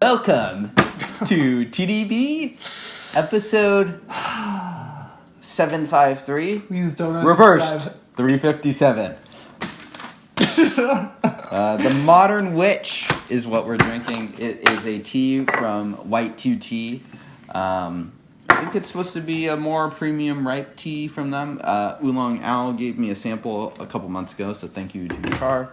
Welcome to TeaDB, episode 753. Please don't Reversed 357. The Modern Witch is what we're drinking. It is a tea from White2Tea. I think it's supposed to be a more premium ripe tea from them. Oolong Owl gave me a sample a couple months ago, so thank you to Car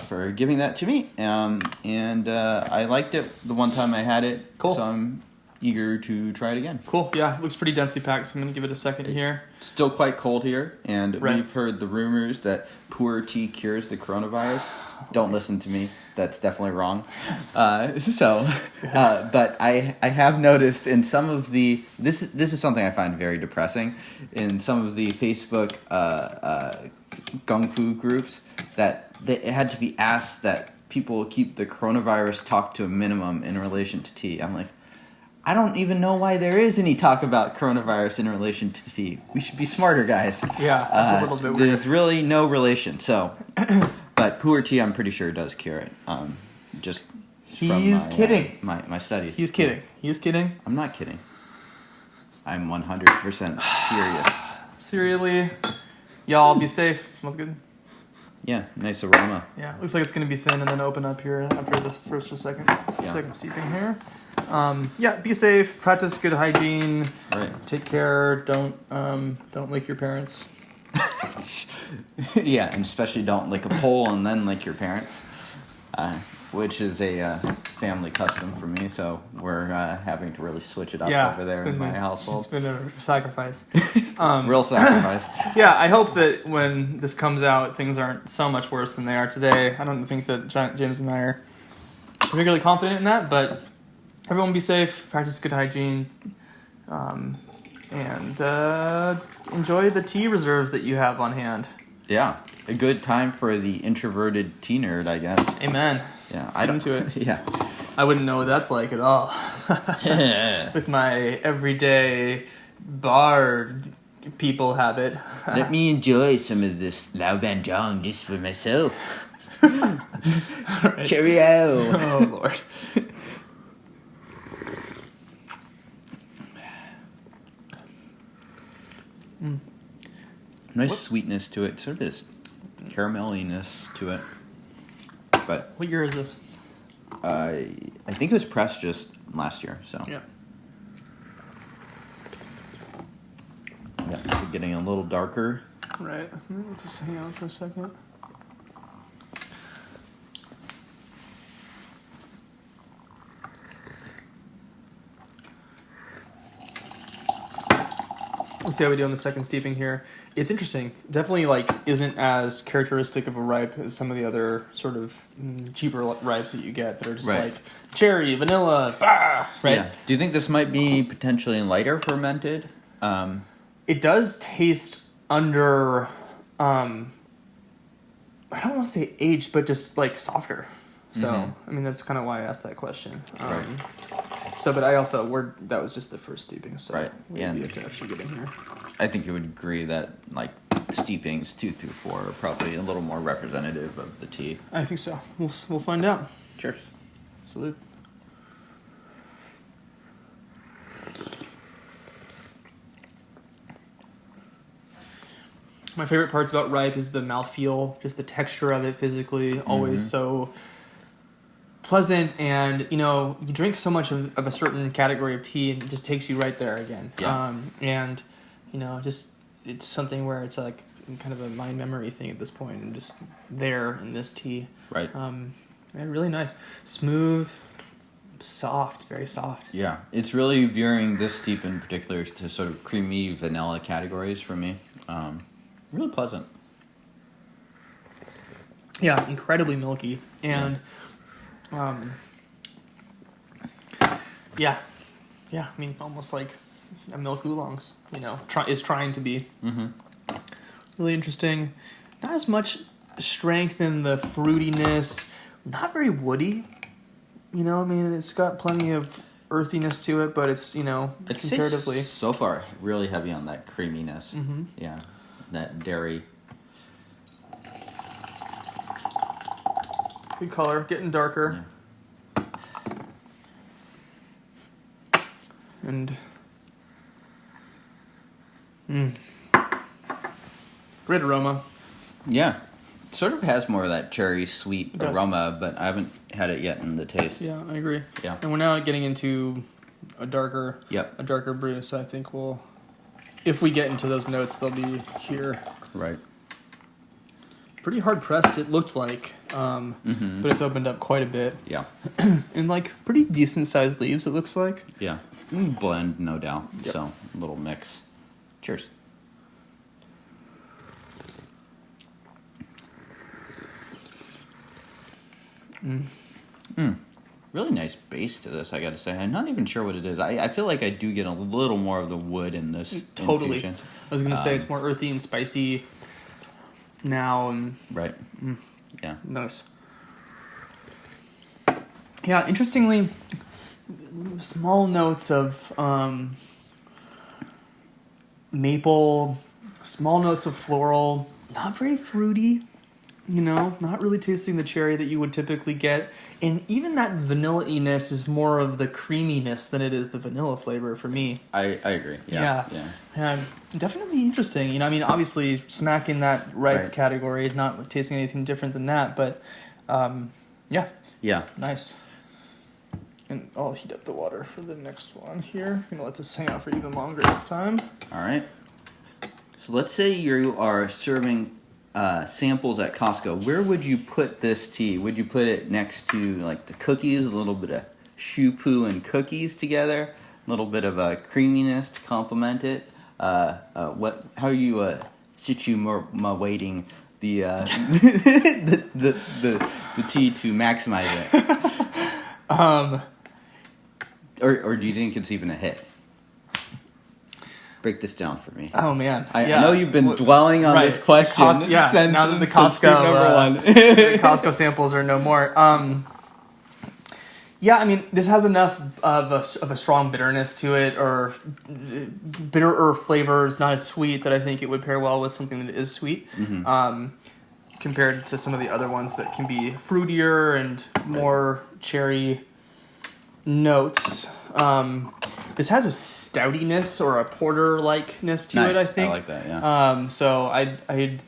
for giving that to me. And I liked it the one time I had it, Cool. So I'm eager to try it again. Cool. Yeah, it looks pretty densely packed, so I'm going to give it a second here. It's still quite cold here, and Right. we've heard the rumors that Pu'erh tea cures the coronavirus. Don't listen to me. That's definitely wrong. But I have noticed in some of the... This is something I find very depressing. In some of the Facebook Kung Fu groups, that it had to be asked that people keep the coronavirus talk to a minimum in relation to tea. I'm like, I don't even know why there is any talk about coronavirus in relation to tea. We should be smarter, guys. Yeah, that's a little bit weird. There's really no relation. So, but Pu'erh tea, I'm pretty sure does cure it. Just He's from kidding. My studies. He's kidding. He's kidding. I'm not kidding. I'm 100% serious. Seriously. Y'all be safe. Smells good. Yeah, nice aroma. Yeah, looks like it's going to be thin and then open up here after the first or second steeping here. Yeah, be safe. Practice good hygiene. Right. Take care. Don't lick your parents. Yeah, and especially don't lick a pole and then lick your parents, which is a family custom for me. So we're having to really switch it up over there in my household. It's been a sacrifice. Real sacrifice. Yeah, I hope that when this comes out, things aren't so much worse than they are today. I don't think that James and I are particularly confident in that, but everyone be safe, practice good hygiene, and enjoy the tea reserves that you have on hand. Yeah, a good time for the introverted tea nerd, I guess. Amen. Yeah, Let's get into it. Yeah. I wouldn't know what that's like at all. With my everyday bar people habit. Let me enjoy some of this Lao Ban Jong just for myself. Right. Cheerio. Oh, Lord. Nice sweetness to it, sort of this carameliness to it. But What year is this? I think it was pressed just last year, so Yeah. yeah, so getting a little darker. Right. Let's just hang out for a second. We'll see how we do on the second steeping here. It's interesting. Definitely, isn't as characteristic of a ripe as some of the other sort of cheaper ripes that you get that are just Right. like cherry, vanilla, right? Yeah. Do you think this might be potentially lighter fermented? It does taste under, I don't want to say aged, but just softer. So, I mean, that's kind of why I asked that question. Right. So, but I also, that was just the first steeping, so Right. we Yeah. have to actually get in here. I think you would agree that steepings 2 through 4 are probably a little more representative of the tea. I think so. We'll find out. Cheers. Salute. My favorite parts about ripe is the mouthfeel, just the texture of it physically, always so pleasant. And, you drink so much of a certain category of tea and it just takes you right there again. Yeah. And, just it's something where it's like kind of a mind memory thing at this point and just there in this tea. Right. And really nice. Smooth, soft, very soft. Yeah, it's really veering this steep in particular to sort of creamy vanilla categories for me. Really pleasant. Yeah, incredibly milky. And, yeah, I mean, almost like a milk oolongs, is trying to be. Mm-hmm. Really interesting. Not as much strength in the fruitiness. Not very woody. I mean, it's got plenty of earthiness to it, but it's, It's comparatively. so far really heavy on that creaminess. Mm-hmm. Yeah, that dairy. Good color, getting darker. Yeah. and great aroma. Yeah. Sort of has more of that cherry sweet aroma, but I haven't had it yet in the taste. Yeah, I agree. Yeah. And we're now getting into a darker brew, so I think if we get into those notes, they'll be here. Right. Pretty hard pressed, it looked like, but it's opened up quite a bit. Yeah. And like pretty decent sized leaves, it looks like. Yeah. Blend, no doubt. Yep. So, a little mix. Cheers. Really nice base to this, I gotta say. I'm not even sure what it is. I feel like I do get a little more of the wood in this Totally. infusion. I was gonna say it's more earthy and spicy now. And right. Yeah. Nice. Yeah, interestingly, small notes of maple, small notes of floral, not very fruity, not really tasting the cherry that you would typically get. And even that vanilla-iness is more of the creaminess than it is the vanilla flavor for me. I agree. Yeah. Definitely interesting. Obviously smack in that ripe category, not tasting anything different than that, but yeah. Nice. And I'll heat up the water for the next one here. I'm going to let this hang out for even longer this time. All right. So let's say you are serving samples at Costco. Where would you put this tea? Would you put it next to like the cookies, a little bit of shupu and cookies together, a little bit of a creaminess to complement it? How are you weighting the the tea to maximize it? Or do you think it's even a hit? Break this down for me. Oh man, I know you've been dwelling on this question. Since, now that the Costco number one. the Costco samples are no more. This has enough of a strong bitterness to it, or bitterer flavors, not as sweet, that I think it would pair well with something that is sweet. Compared to some of the other ones that can be fruitier and more cherry notes. This has a stoutiness or a porter-likeness to it, I think. I like that, yeah. So I'd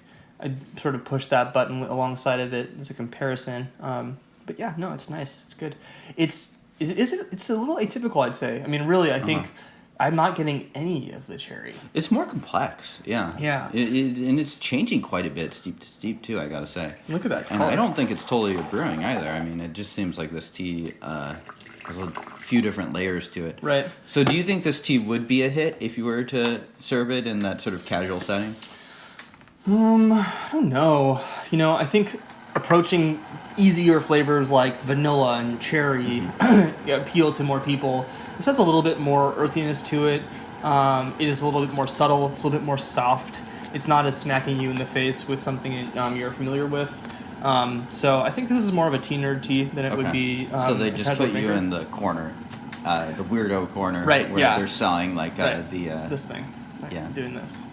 sort of push that button alongside of it as a comparison. But yeah, no, it's nice. It's good. It's a little atypical, I'd say. Really, I think I'm not getting any of the cherry. It's more complex, yeah. Yeah. And it's changing quite a bit, steep to steep, too, I gotta say. Look at that color. And I don't think it's totally a brewing either. It just seems like this tea has a few different layers to it. Right. So do you think this tea would be a hit if you were to serve it in that sort of casual setting? I don't know. I think approaching easier flavors like vanilla and cherry appeal to more people. This has a little bit more earthiness to it. It is a little bit more subtle, it's a little bit more soft. It's not as smacking you in the face with something you're familiar with. So I think this is more of a tea nerd tea than it would be. So they just put you in the corner, the weirdo corner, right? Where they're selling like this thing, doing this,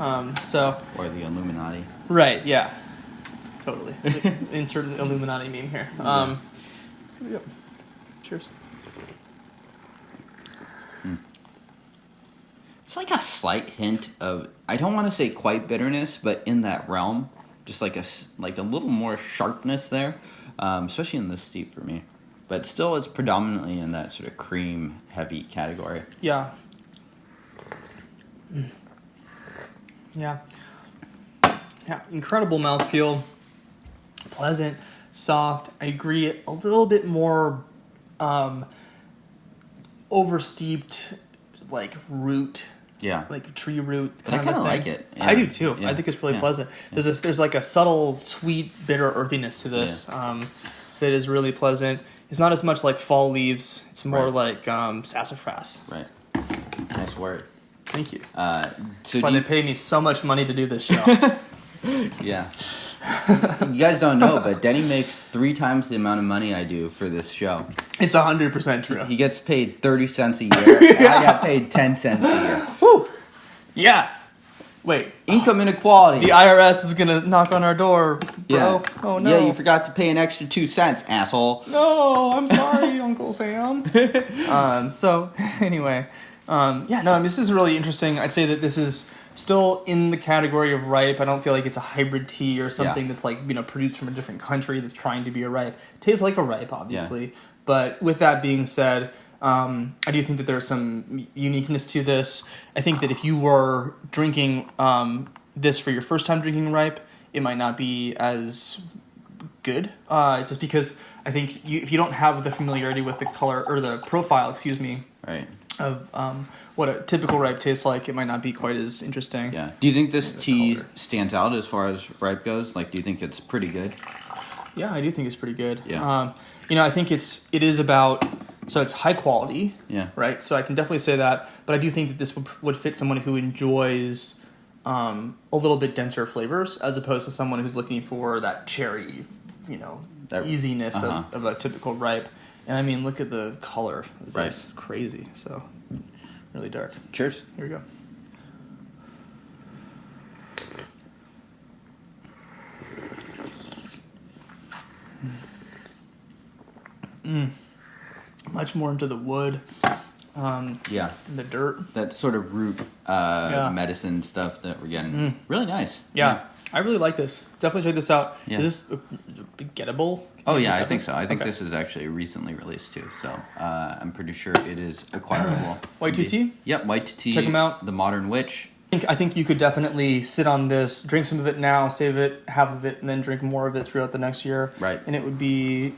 or the Illuminati, right? Yeah, totally. Insert an Illuminati meme here. Here we go. Cheers. It's like a slight hint of, I don't want to say quite bitterness, but in that realm. Just like a little more sharpness there, especially in this steep for me. But still, it's predominantly in that sort of cream-heavy category. Yeah. Yeah. Incredible mouthfeel. Pleasant, soft. I agree. A little bit more oversteeped, like root. Yeah, like tree root kind of thing. I kind of like it. Yeah. I do too. Yeah. I think it's really pleasant. There's like a subtle, sweet, bitter earthiness to this that is really pleasant. It's not as much like fall leaves. It's more like sassafras. Right. Nice word. Thank you. So that's why they pay me so much money to do this show. Yeah. You guys don't know, but Denny makes 3 times the amount of money I do for this show. It's 100% true. He gets paid 30 cents a year, and I got paid 10 cents a year. Woo! Yeah. Wait. Income inequality. The IRS is going to knock on our door, bro. Yeah. Oh, no. Yeah, you forgot to pay an extra 2 cents, asshole. No, I'm sorry, Uncle. Uncle Sam. So anyway, this is really interesting. I'd say that this is still in the category of ripe. I don't feel like it's a hybrid tea or something that's like, produced from a different country that's trying to be a ripe. It tastes like a ripe, obviously. Yeah. But with that being said, I do think that there's some uniqueness to this. I think that if you were drinking this for your first time drinking ripe, it might not be as good. Just because I think if you don't have the familiarity with the color or the profile, right, of what a typical ripe tastes like, it might not be quite as interesting. Yeah. Do you think this tea stands out as far as ripe goes? Like, do you think it's pretty good? Yeah, I do think it's pretty good. Yeah. I think it is about, so it's high quality. Yeah. Right. So I can definitely say that, but I do think that this would fit someone who enjoys a little bit denser flavors as opposed to someone who's looking for that cherry, that easiness of a typical ripe. And I mean, look at the color. It's crazy. So, really dark. Cheers. Here we go. Much more into the wood. The dirt. That sort of root medicine stuff that we're getting. Really nice. Yeah. I really like this. Definitely check this out. Yeah. Is this gettable? Oh, yeah, I think so. I think this is actually recently released, too. So I'm pretty sure it is acquirable. White2Tea? Yep, White2Tea. Check them out. The Modern Witch. I think you could definitely sit on this, drink some of it now, save it, half of it, and then drink more of it throughout the next year. Right. And it would be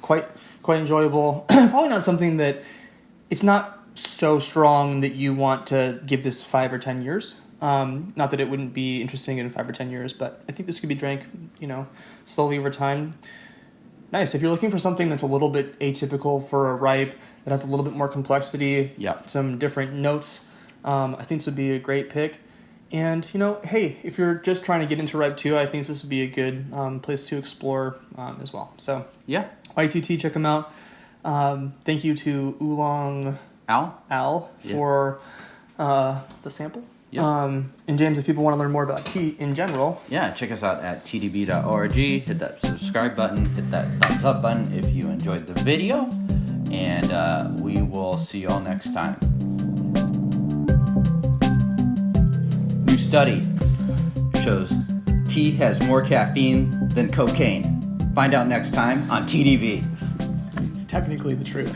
quite enjoyable. Probably not something that... It's not so strong that you want to give this 5 or 10 years. Not that it wouldn't be interesting in 5 or 10 years, but I think this could be drank, slowly over time. Nice. If you're looking for something that's a little bit atypical for a ripe, that has a little bit more complexity, some different notes, I think this would be a great pick. And, hey, if you're just trying to get into ripe too, I think this would be a good place to explore as well. So, yeah. White2Tea, check them out. Thank you to Oolong Al for the sample. Yep. And James, if people want to learn more about tea in general, check us out at TeaDB.org. Hit that subscribe button, hit that thumbs up button if you enjoyed the video, and we will see you all next time. New study shows tea has more caffeine than cocaine. Find out next time on TeaDB. Technically the truth.